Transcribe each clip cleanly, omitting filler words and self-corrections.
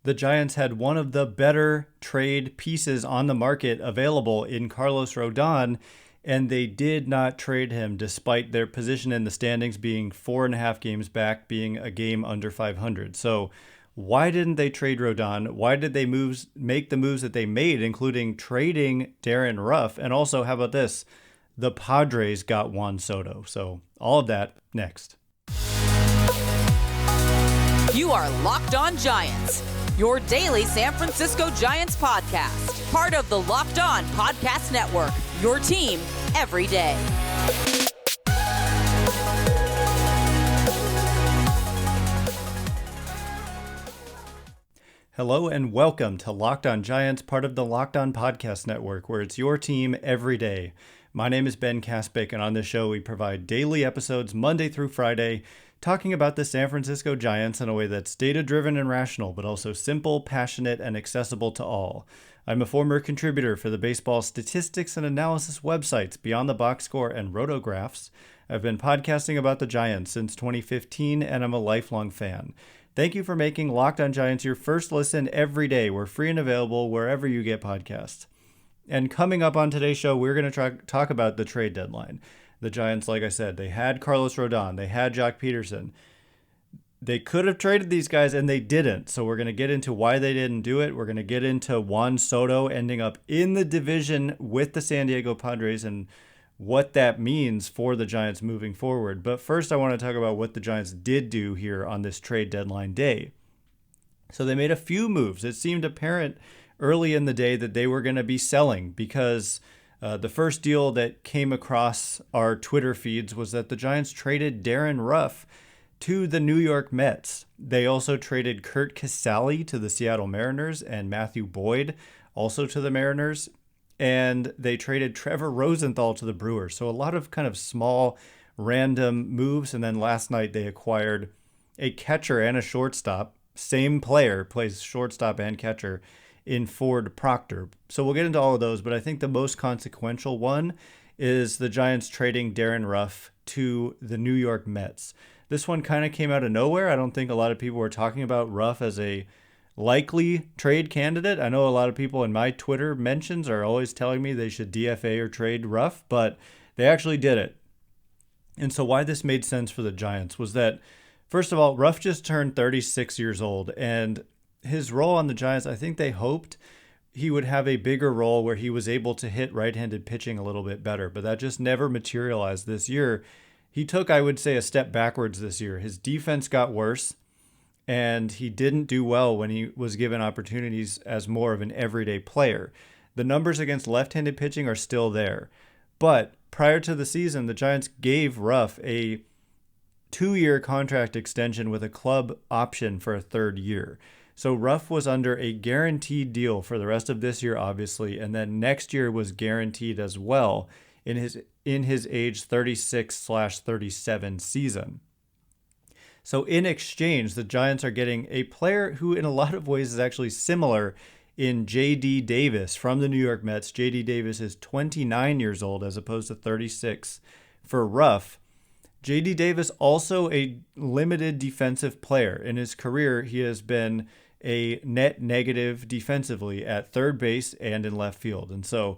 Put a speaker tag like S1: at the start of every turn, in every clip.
S1: the Giants had one of the better trade pieces on the market available in Carlos Rodón, and they did not trade him despite their position in the standings being 4.5 games back, being a game under 500. So why didn't they trade Rodón? Why did they make the moves that they made, including trading Darin Ruf? And also, how about this? The Padres got Juan Soto. So all of that next.
S2: You are Locked On Giants, your daily San Francisco Giants podcast. Part of the Locked On Podcast Network, your team every day.
S1: Hello and welcome to Locked On Giants, part of the Locked On Podcast Network, where it's your team every day. My name is Ben Kaspick, and on this show we provide daily episodes Monday through Friday, talking about the San Francisco Giants in a way that's data-driven and rational, but also simple, passionate, and accessible to all. I'm a former contributor for the baseball statistics and analysis websites Beyond the Box Score and Rotographs. I've been podcasting about the Giants since 2015, and I'm a lifelong fan. Thank you for making Locked On Giants your first listen every day. We're free and available wherever you get podcasts. And coming up on today's show, we're going to talk about the trade deadline. The Giants, like I said, they had Carlos Rodón, they had Joc Pederson. They could have traded these guys and they didn't. So we're going to get into why they didn't do it. We're going to get into Juan Soto ending up in the division with the San Diego Padres and what that means for the Giants moving forward. But first, I want to talk about what the Giants did do here on this trade deadline day. So they made a few moves. It seemed apparent early in the day that they were going to be selling because the first deal that came across our Twitter feeds was that the Giants traded Darin Ruf to the New York Mets. They also traded Curt Casali to the Seattle Mariners and Matthew Boyd also to the Mariners. And they traded Trevor Rosenthal to the Brewers. So a lot of kind of small, random moves. And then last night they acquired a catcher and a shortstop. Same player plays shortstop and catcher in Ford Proctor. So we'll get into all of those. But I think the most consequential one is the Giants trading Darin Ruf to the New York Mets. This one kind of came out of nowhere. I don't think a lot of people were talking about Ruf as a likely trade candidate. I know a lot of people in my Twitter mentions are always telling me they should DFA or trade Ruf, but they actually did it. And so why this made sense for the Giants was that, first of all, Ruf just turned 36 years old, and his role on the Giants, I think they hoped he would have a bigger role where he was able to hit right-handed pitching a little bit better, but that just never materialized this year. He took, I would say, a step backwards this year. His defense got worse, and he didn't do well when he was given opportunities as more of an everyday player. The numbers against left-handed pitching are still there. But prior to the season, the Giants gave Ruf a 2-year contract extension with a club option for a third year. So Ruf was under a guaranteed deal for the rest of this year, obviously, and then next year was guaranteed as well in his age 36/37 season. So in exchange, the Giants are getting a player who in a lot of ways is actually similar in J.D. Davis from the New York Mets. J.D. Davis is 29 years old as opposed to 36 for Ruf. J.D. Davis also a limited defensive player. In his career, he has been a net negative defensively at third base and in left field. And so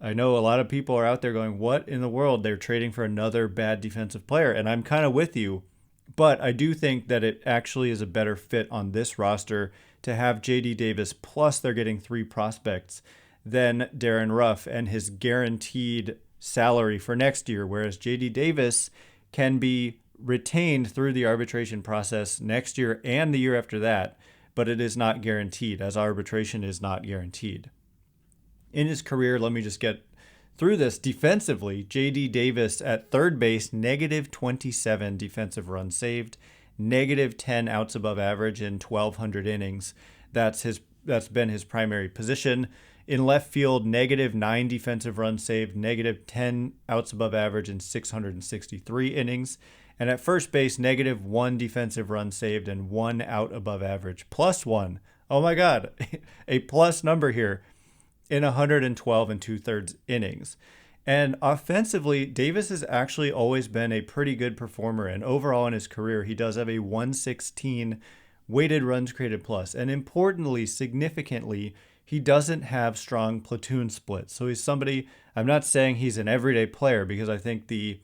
S1: I know a lot of people are out there going, what in the world? They're trading for another bad defensive player. And I'm kind of with you. But I do think that it actually is a better fit on this roster to have J.D. Davis, plus they're getting 3 prospects, than Darin Ruf and his guaranteed salary for next year, whereas J.D. Davis can be retained through the arbitration process next year and the year after that, but it is not guaranteed, as arbitration is not guaranteed. In his career, let me just get through this defensively. J.D. Davis at third base, -27 defensive runs saved, -10 outs above average in 1,200 innings. That's been his primary position. In left field, -9 defensive runs saved, -10 outs above average in 663 innings. And at first base, -1 defensive run saved and 1 out above average, +1. Oh my God, a plus number here in 112 and 2/3 innings. And offensively, Davis has actually always been a pretty good performer. And overall in his career, he does have a 116 weighted runs created plus. And importantly, significantly, he doesn't have strong platoon splits. So he's somebody, I'm not saying he's an everyday player, because I think the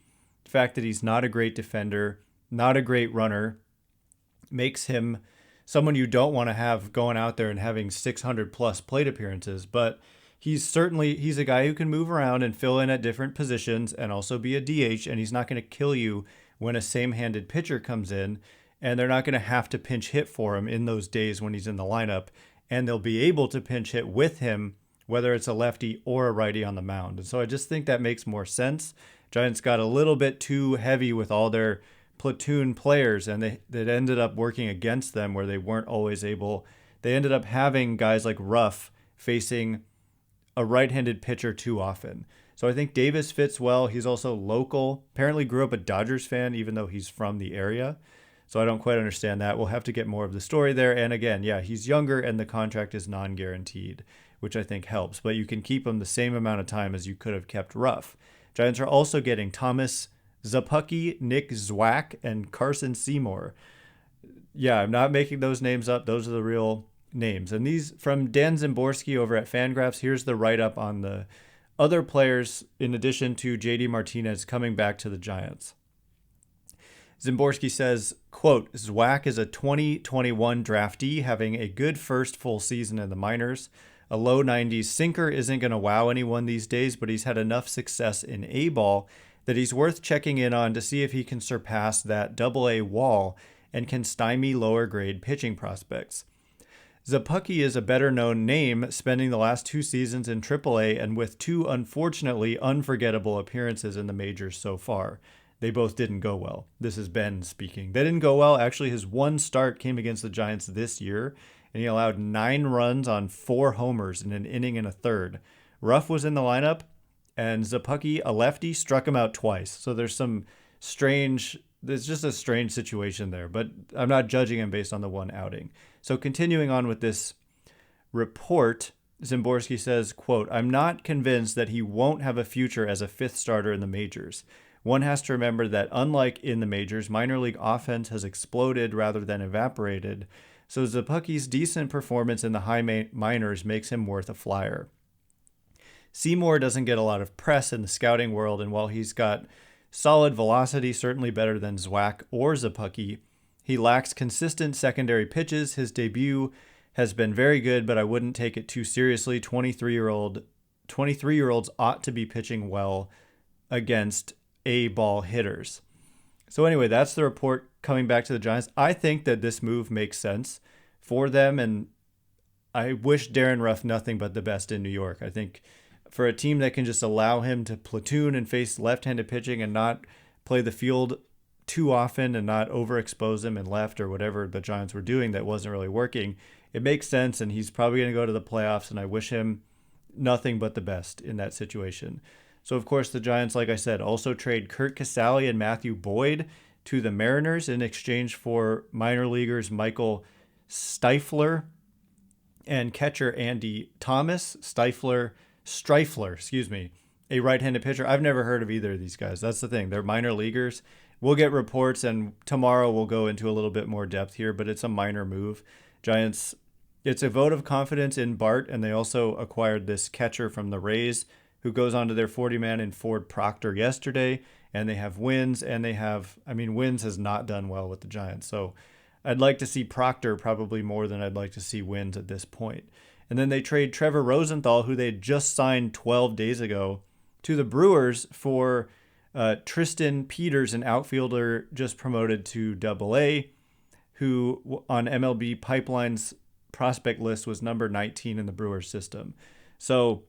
S1: fact that he's not a great defender, not a great runner, makes him someone you don't want to have going out there and having 600 plus plate appearances. But he's a guy who can move around and fill in at different positions and also be a DH, and he's not going to kill you when a same-handed pitcher comes in, and they're not going to have to pinch hit for him in those days when he's in the lineup, and they'll be able to pinch hit with him, whether it's a lefty or a righty on the mound. And so I just think that makes more sense. Giants got a little bit too heavy with all their platoon players, and that ended up working against them, where they weren't always able. They ended up having guys like Ruf facing a right-handed pitcher too often. So I think Davis fits well. He's also local. Apparently grew up a Dodgers fan, even though he's from the area. So I don't quite understand that. We'll have to get more of the story there. And again, yeah, he's younger and the contract is non-guaranteed, which I think helps. But you can keep him the same amount of time as you could have kept Ruf. Giants are also getting Thomas Zapucki, Nick Zwack, and Carson Seymour. Yeah, I'm not making those names up. Those are the real names. And these from Dan Zimborski over at Fangraphs. Here's the write-up on the other players in addition to JD Martinez coming back to the Giants. Zimborski says, quote, Zwack is a 2021 draftee having a good first full season in the minors. A low 90s sinker isn't going to wow anyone these days, but he's had enough success in A-ball that he's worth checking in on to see if he can surpass that AA wall and can stymie lower grade pitching prospects. Zapucki is a better-known name, spending the last 2 seasons in AAA and with 2 unfortunately unforgettable appearances in the majors so far. They both didn't go well. This is Ben speaking. They didn't go well. Actually, his one start came against the Giants this year, and he allowed 9 runs on 4 homers in an inning and a third. Ruf was in the lineup, and Zapucki, a lefty, struck him out twice. So there's just a strange situation there, but I'm not judging him based on the one outing. So continuing on with this report, Zimborski says, quote, I'm not convinced that he won't have a future as a 5th starter in the majors. One has to remember that unlike in the majors, minor league offense has exploded rather than evaporated. So Zapucki's decent performance in the high minors makes him worth a flyer. Seymour doesn't get a lot of press in the scouting world, and while he's got solid velocity, certainly better than Zwack or Zapucki, he lacks consistent secondary pitches. His debut has been very good, but I wouldn't take it too seriously. 23-year-olds ought to be pitching well against A-ball hitters. So anyway, that's the report coming back to the Giants. I think that this move makes sense for them, and I wish Darin Ruf nothing but the best in New York. I think for a team that can just allow him to platoon and face left-handed pitching and not play the field too often and not overexpose him in left or whatever the Giants were doing that wasn't really working, it makes sense, and he's probably going to go to the playoffs, and I wish him nothing but the best in that situation. So, of course, the Giants, like I said, also trade Curt Casali and Matthew Boyd to the Mariners in exchange for minor leaguers Michael Streifler and catcher Andy Thomas. Streifler, a right-handed pitcher. I've never heard of either of these guys. That's the thing. They're minor leaguers. We'll get reports, and tomorrow we'll go into a little bit more depth here, but it's a minor move. Giants, it's a vote of confidence in Bart, and they also acquired this catcher from the Rays who goes onto their 40-man in Ford Proctor yesterday, and they have Wins, and Wins has not done well with the Giants, so I'd like to see Proctor probably more than I'd like to see Wins at this point. And then they trade Trevor Rosenthal, who they just signed 12 days ago, to the Brewers for Tristan Peters, an outfielder just promoted to AA, who on MLB Pipeline's prospect list was number 19 in the Brewers system. So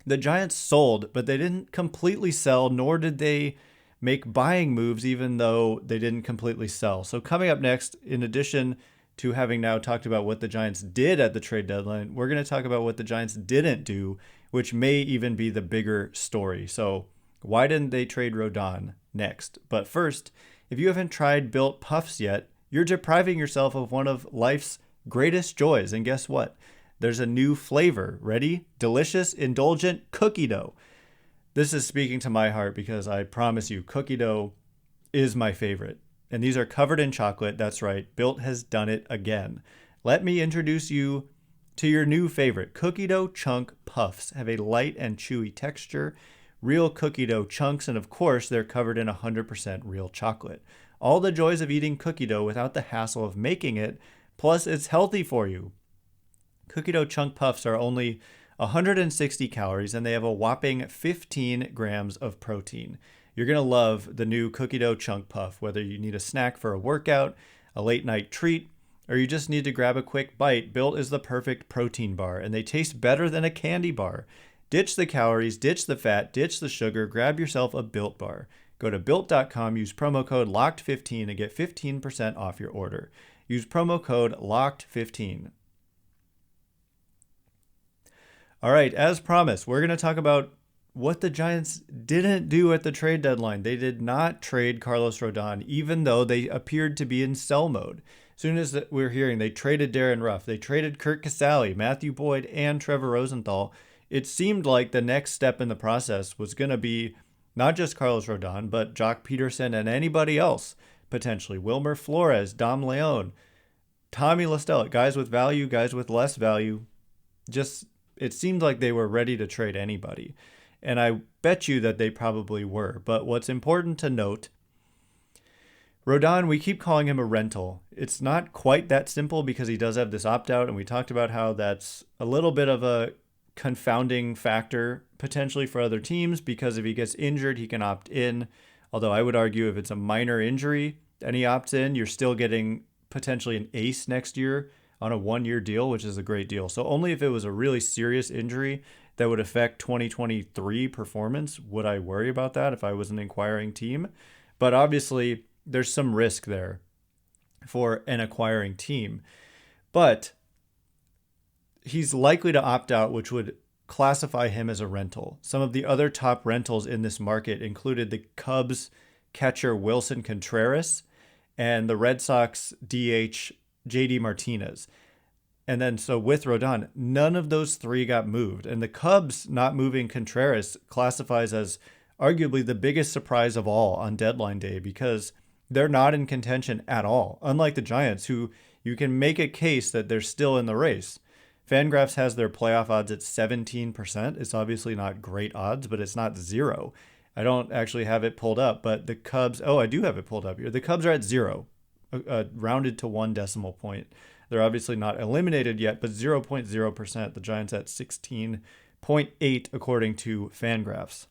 S1: the Giants sold, but they didn't completely sell, nor did they make buying moves, even though they didn't completely sell. So coming up next, in addition to having now talked about what the Giants did at the trade deadline, we're going to talk about what the Giants didn't do, which may even be the bigger story. So why didn't they trade Rodón next? But first, if you haven't tried Built Puffs yet, you're depriving yourself of one of life's greatest joys. And guess what? There's a new flavor. Ready? Delicious, indulgent cookie dough. This is speaking to my heart because I promise you, cookie dough is my favorite. And these are covered in chocolate. That's right. Built has done it again. Let me introduce you to your new favorite. Cookie dough chunk puffs have a light and chewy texture, real cookie dough chunks, and of course, they're covered in 100% real chocolate. All the joys of eating cookie dough without the hassle of making it, plus it's healthy for you. Cookie dough chunk puffs are only 160 calories, and they have a whopping 15 grams of protein. You're going to love the new cookie dough chunk puff, whether you need a snack for a workout, a late night treat, or you just need to grab a quick bite. Built is the perfect protein bar, and they taste better than a candy bar. Ditch the calories, ditch the fat, ditch the sugar, grab yourself a Built bar. Go to Built.com, use promo code LOCKED15 to get 15% off your order. Use promo code LOCKED15. All right, as promised, we're going to talk about what the Giants didn't do at the trade deadline. They did not trade Carlos Rodón, even though they appeared to be in sell mode. As soon as we're hearing they traded Darin Ruf, they traded Curt Casali, Matthew Boyd, and Trevor Rosenthal, it seemed like the next step in the process was going to be not just Carlos Rodón, but Jock Pederson and anybody else, potentially. Wilmer Flores, Dom Leone, Tommy LaStella, guys with value, guys with less value. Just, it seemed like they were ready to trade anybody. And I bet you that they probably were. But what's important to note, Rodón, we keep calling him a rental. It's not quite that simple because he does have this opt-out, and we talked about how that's a little bit of a confounding factor potentially for other teams, because if he gets injured, he can opt in. Although I would argue if it's a minor injury and he opts in, you're still getting potentially an ace next year on a 1-year deal, which is a great deal. So only if it was a really serious injury that would affect 2023 performance would I worry about that if I was an acquiring team. But obviously, there's some risk there for an acquiring team. But he's likely to opt out, which would classify him as a rental. Some of the other top rentals in this market included the Cubs catcher Wilson Contreras and the Red Sox DH JD Martinez. And then so with Rodón, none of those three got moved. And the Cubs not moving Contreras classifies as arguably the biggest surprise of all on deadline day, because they're not in contention at all. Unlike the Giants, who you can make a case that they're still in the race. Fangraphs has their playoff odds at 17%. It's obviously not great odds, but it's not zero. I don't actually have it pulled up, but the Cubs, I do have it pulled up here. The Cubs are at 0, rounded to 1 decimal point. They're obviously not eliminated yet, but 0.0%. The Giants at 16.8 according to Fangraphs.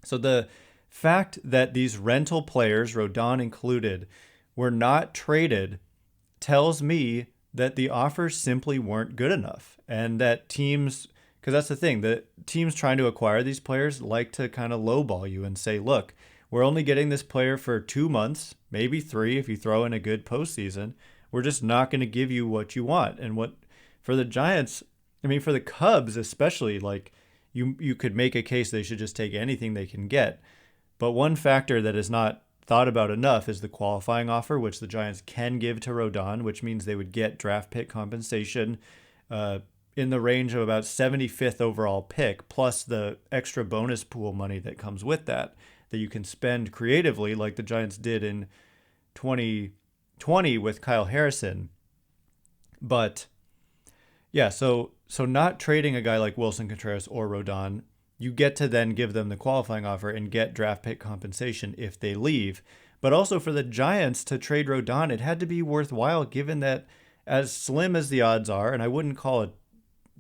S1: So the fact that these rental players, Rodón included, were not traded tells me that the offers simply weren't good enough, and that teams, because that's the thing, the teams trying to acquire these players like to kind of lowball you and say, look, we're only getting this player for 2 months, maybe 3 if you throw in a good postseason. We're just not going to give you what you want. And what for the Giants, I mean, for the Cubs especially, like you could make a case they should just take anything they can get. But one factor that is not thought about enough is the qualifying offer, which the Giants can give to Rodón, which means they would get draft pick compensation in the range of about 75th overall pick, plus the extra bonus pool money that comes with that you can spend creatively, like the Giants did in 2020 with Kyle Harrison. But yeah, so not trading a guy like Wilson Contreras or Rodón, you get to then give them the qualifying offer and get draft pick compensation if they leave. But also for the Giants to trade Rodón, it had to be worthwhile given that, as slim as the odds are, and I wouldn't call a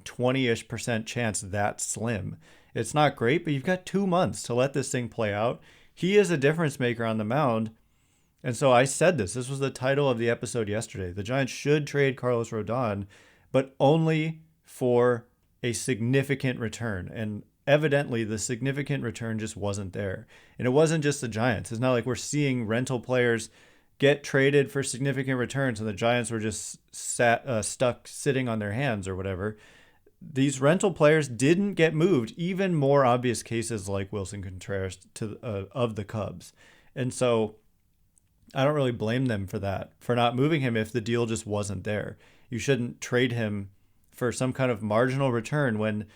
S1: 20-ish% chance that slim. It's not great, but you've got 2 months to let this thing play out. He is a difference maker on the mound. And so I said this was the title of the episode yesterday. The Giants should trade Carlos Rodón, but only for a significant return. And evidently the significant return just wasn't there. And it wasn't just the Giants. It's not like we're seeing rental players get traded for significant returns and the Giants were just stuck sitting on their hands or whatever. These rental players didn't get moved, even more obvious cases like Wilson Contreras of the Cubs. And so I don't really blame them for that, for not moving him if the deal just wasn't there. You shouldn't trade him for some kind of marginal return when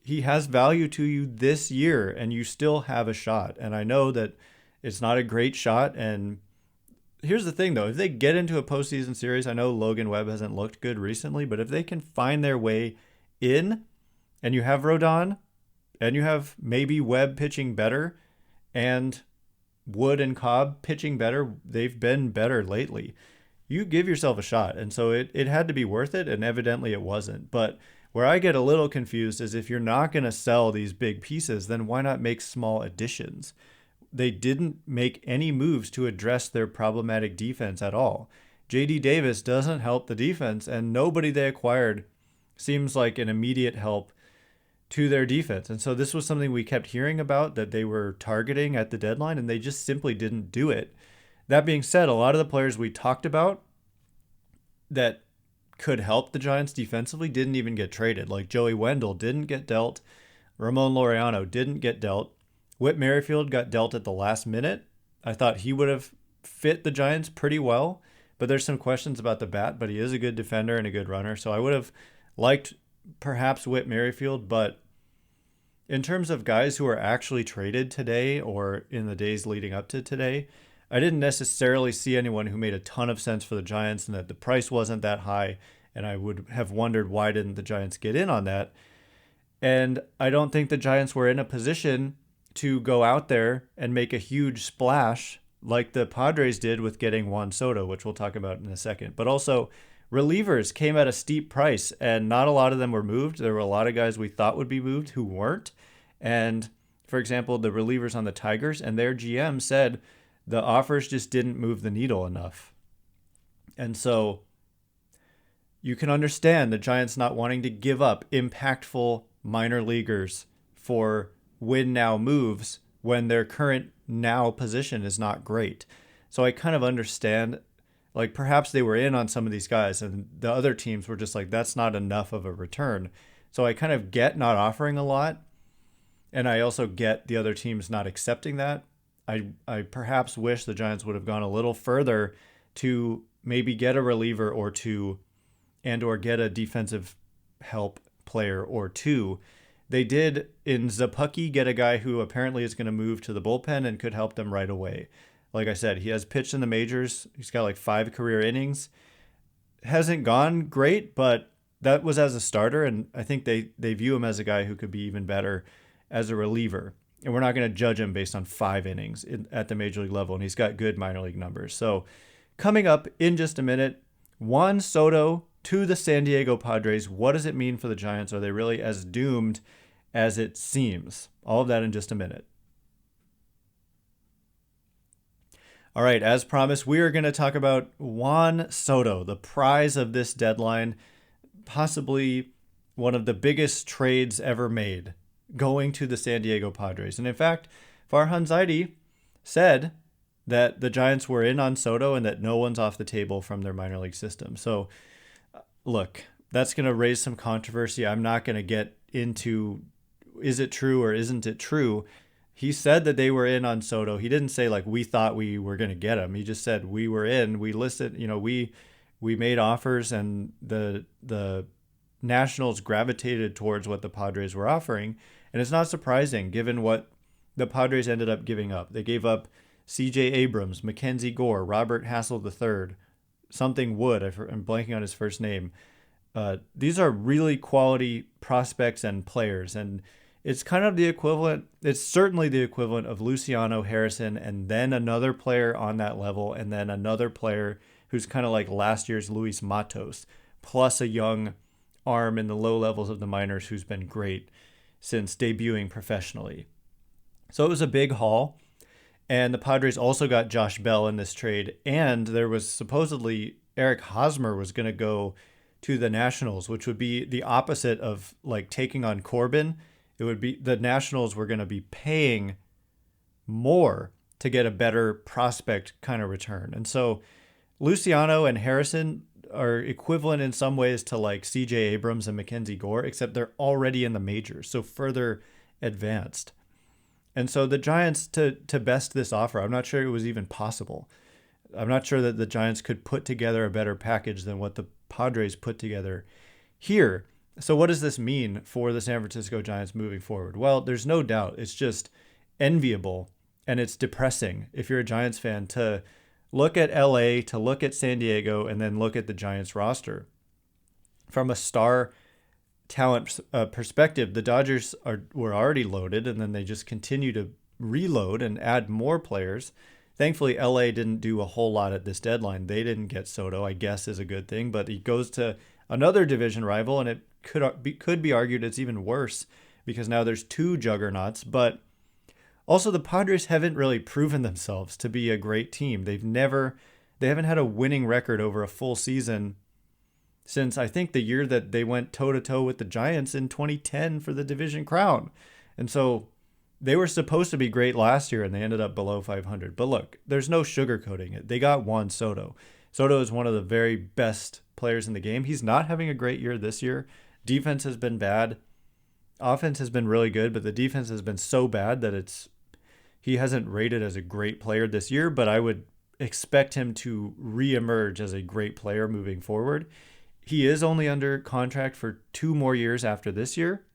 S1: he has value to you this year and you still have a shot. And I know that it's not a great shot, and here's the thing, though. If they get into a postseason series, I know Logan Webb hasn't looked good recently, but if they can find their way in, and you have Rodón, and you have maybe Webb pitching better, and Wood and Cobb pitching better, they've been better lately. You give yourself a shot. And so it had to be worth it, and evidently it wasn't. But where I get a little confused is if you're not going to sell these big pieces, then why not make small additions? They didn't make any moves to address their problematic defense at all. J.D. Davis doesn't help the defense, and nobody they acquired seems like an immediate help to their defense. And so this was something we kept hearing about that they were targeting at the deadline, and they just simply didn't do it. That being said, a lot of the players we talked about that could help the Giants defensively didn't even get traded. Like Joey Wendell didn't get dealt. Ramon Laureano didn't get dealt. Whit Merrifield got dealt at the last minute. I thought he would have fit the Giants pretty well, but there's some questions about the bat, but he is a good defender and a good runner. So I would have liked perhaps Whit Merrifield, but in terms of guys who are actually traded today or in the days leading up to today, I didn't necessarily see anyone who made a ton of sense for the Giants, and that the price wasn't that high, and I would have wondered why didn't the Giants get in on that. And I don't think the Giants were in a position to go out there and make a huge splash like the Padres did with getting Juan Soto, which we'll talk about in a second. But also, relievers came at a steep price, and not a lot of them were moved. There were a lot of guys we thought would be moved who weren't. And, for example, the relievers on the Tigers and their GM said the offers just didn't move the needle enough. And so you can understand the Giants not wanting to give up impactful minor leaguers for win-now moves when their current now position is not great. So I kind of understand, like perhaps they were in on some of these guys and the other teams were just like, that's not enough of a return. So I kind of get not offering a lot. And I also get the other teams not accepting that. I perhaps wish the Giants would have gone a little further to maybe get a reliever or two or get a defensive help player or two. They did in Zapucki get a guy who apparently is going to move to the bullpen and could help them right away. Like I said, he has pitched in the majors. He's got like 5 career innings. Hasn't gone great, but that was as a starter, and I think they view him as a guy who could be even better as a reliever. And we're not going to judge him based on 5 innings at the major league level, and he's got good minor league numbers. So coming up in just a minute, Juan Soto to the San Diego Padres. What does it mean for the Giants? Are they really as doomed as it seems? All of that in just a minute. All right, as promised, we are going to talk about Juan Soto, the prize of this deadline, possibly one of the biggest trades ever made, going to the San Diego Padres. And in fact, Farhan Zaidi said that the Giants were in on Soto and that no one's off the table from their minor league system. So, look, that's going to raise some controversy. I'm not going to get into is it true or isn't it true. He said that they were in on Soto. He didn't say like we thought we were going to get him. He just said we were in. We listed, we made offers, and the Nationals gravitated towards what the Padres were offering. And it's not surprising given what the Padres ended up giving up. They gave up C.J. Abrams, Mackenzie Gore, Robert Hassel III, something Wood. I'm blanking on his first name. These are really quality prospects and players, and it's kind of the equivalent. It's certainly the equivalent of Luciano, Harrison, and then another player on that level, and then another player who's kind of like last year's Luis Matos, plus a young arm in the low levels of the minors who's been great since debuting professionally. So it was a big haul. And the Padres also got Josh Bell in this trade. And there was supposedly Eric Hosmer was going to go to the Nationals, which would be the opposite of like taking on Corbin. It would be the Nationals were going to be paying more to get a better prospect kind of return. And so Luciano and Harrison are equivalent in some ways to like C.J. Abrams and Mackenzie Gore, except they're already in the majors, so further advanced. And so the Giants, to best this offer, I'm not sure it was even possible. I'm not sure that the Giants could put together a better package than what the Padres put together here. So what does this mean for the San Francisco Giants moving forward? Well, there's no doubt it's just enviable, and it's depressing if you're a Giants fan to look at LA, to look at San Diego, and then look at the Giants roster. From a star talent perspective, the Dodgers were already loaded, and then they just continue to reload and add more players. Thankfully, LA didn't do a whole lot at this deadline. They didn't get Soto, I guess is a good thing, but he goes to another division rival, and it could be argued it's even worse because now there's two juggernauts. But also, the Padres haven't really proven themselves to be a great team. They haven't had a winning record over a full season since I think the year that they went toe-to-toe with the Giants in 2010 for the division crown. And so they were supposed to be great last year, and they ended up below 500. But look, there's no sugarcoating it. They got Juan Soto. Soto is one of the very best players in the game. He's not having a great year this year. Defense has been bad. Offense has been really good, but the defense has been so bad that he hasn't rated as a great player this year, but I would expect him to reemerge as a great player moving forward. He is only under contract for 2 more years after this year.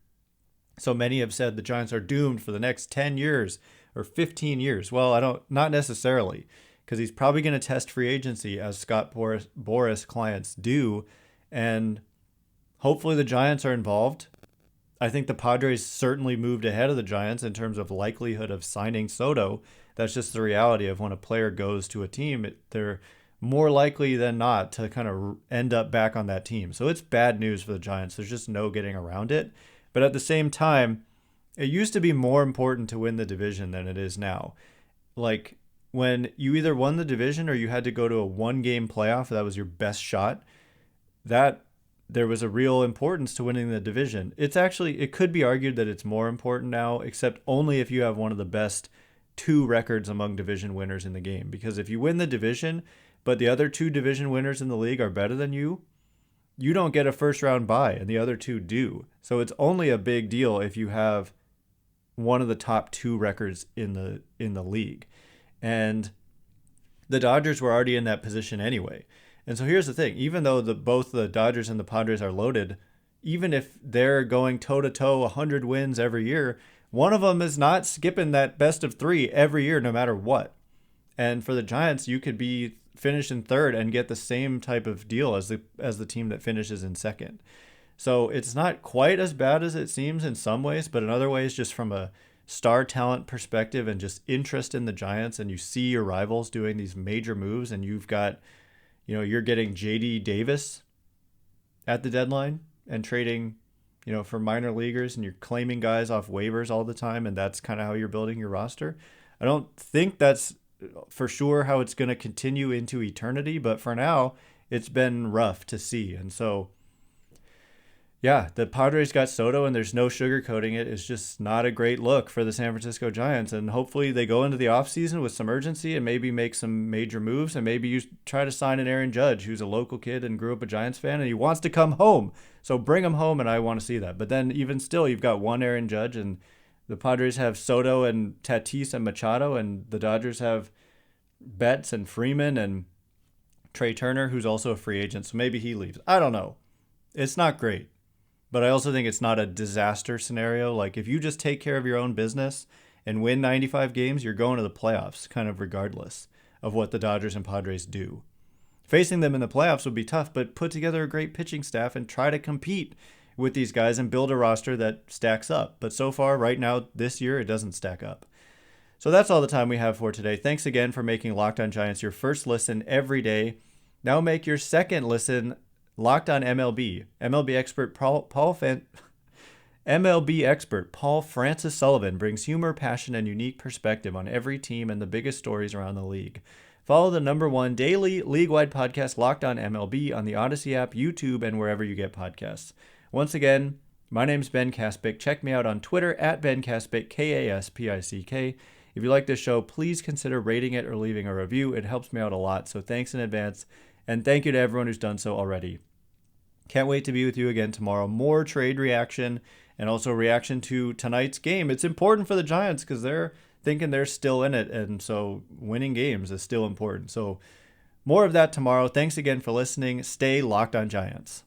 S1: So many have said the Giants are doomed for the next 10 years or 15 years. Well, not necessarily, because he's probably going to test free agency as Scott Boras clients do. And hopefully the Giants are involved. I think the Padres certainly moved ahead of the Giants in terms of likelihood of signing Soto. That's just the reality of when a player goes to a team, they're more likely than not to kind of end up back on that team. So it's bad news for the Giants. There's just no getting around it. But at the same time, it used to be more important to win the division than it is now. Like when you either won the division or you had to go to a 1-game playoff, that was your best shot, that there was a real importance to winning the division. It could be argued that it's more important now, except only if you have one of the best 2 records among division winners in the game. Because if you win the division, but the other 2 division winners in the league are better than you don't get a first round bye, and the other 2 do. So it's only a big deal if you have one of the top 2 records in the league. And the Dodgers were already in that position anyway. And so here's the thing, even though both the Dodgers and the Padres are loaded, even if they're going toe-to-toe 100 wins every year, one of them is not skipping that best of 3 every year no matter what. And for the Giants, you could be finish in third and get the same type of deal as the team that finishes in second. So it's not quite as bad as it seems in some ways, but in other ways, just from a star talent perspective and just interest in the Giants, and you see your rivals doing these major moves, and you've got, you're getting JD Davis at the deadline and trading, for minor leaguers, and you're claiming guys off waivers all the time, and that's kind of how you're building your roster. I don't think that's for sure how it's going to continue into eternity, but for now it's been rough to see. And so yeah, the Padres got Soto, and there's no sugarcoating it. It's just not a great look for the San Francisco Giants, and hopefully they go into the offseason with some urgency and maybe make some major moves, and maybe you try to sign an Aaron Judge, who's a local kid and grew up a Giants fan, and he wants to come home, so bring him home, and I want to see that. But then even still, you've got one Aaron Judge, and the Padres have Soto and Tatis and Machado, and the Dodgers have Betts and Freeman and Trey Turner, who's also a free agent. So maybe he leaves. I don't know. It's not great. But I also think it's not a disaster scenario. Like if you just take care of your own business and win 95 games, you're going to the playoffs, kind of regardless of what the Dodgers and Padres do. Facing them in the playoffs would be tough, but put together a great pitching staff and try to compete with these guys and build a roster that stacks up. But so far, right now, this year, it doesn't stack up. So that's all the time we have for today. Thanks again for making Locked On Giants your first listen every day. Now make your second listen Locked On MLB. MLB expert Paul Francis Sullivan brings humor, passion, and unique perspective on every team and the biggest stories around the league. Follow the #1 daily league-wide podcast Locked On MLB on the Odyssey app, YouTube, and wherever you get podcasts. Once again, my name's Ben Kaspick. Check me out on Twitter at Ben Kaspick, Kaspick. If you like this show, please consider rating it or leaving a review. It helps me out a lot, so thanks in advance. And thank you to everyone who's done so already. Can't wait to be with you again tomorrow. More trade reaction and also reaction to tonight's game. It's important for the Giants because they're thinking they're still in it, and so winning games is still important. So more of that tomorrow. Thanks again for listening. Stay Locked On Giants.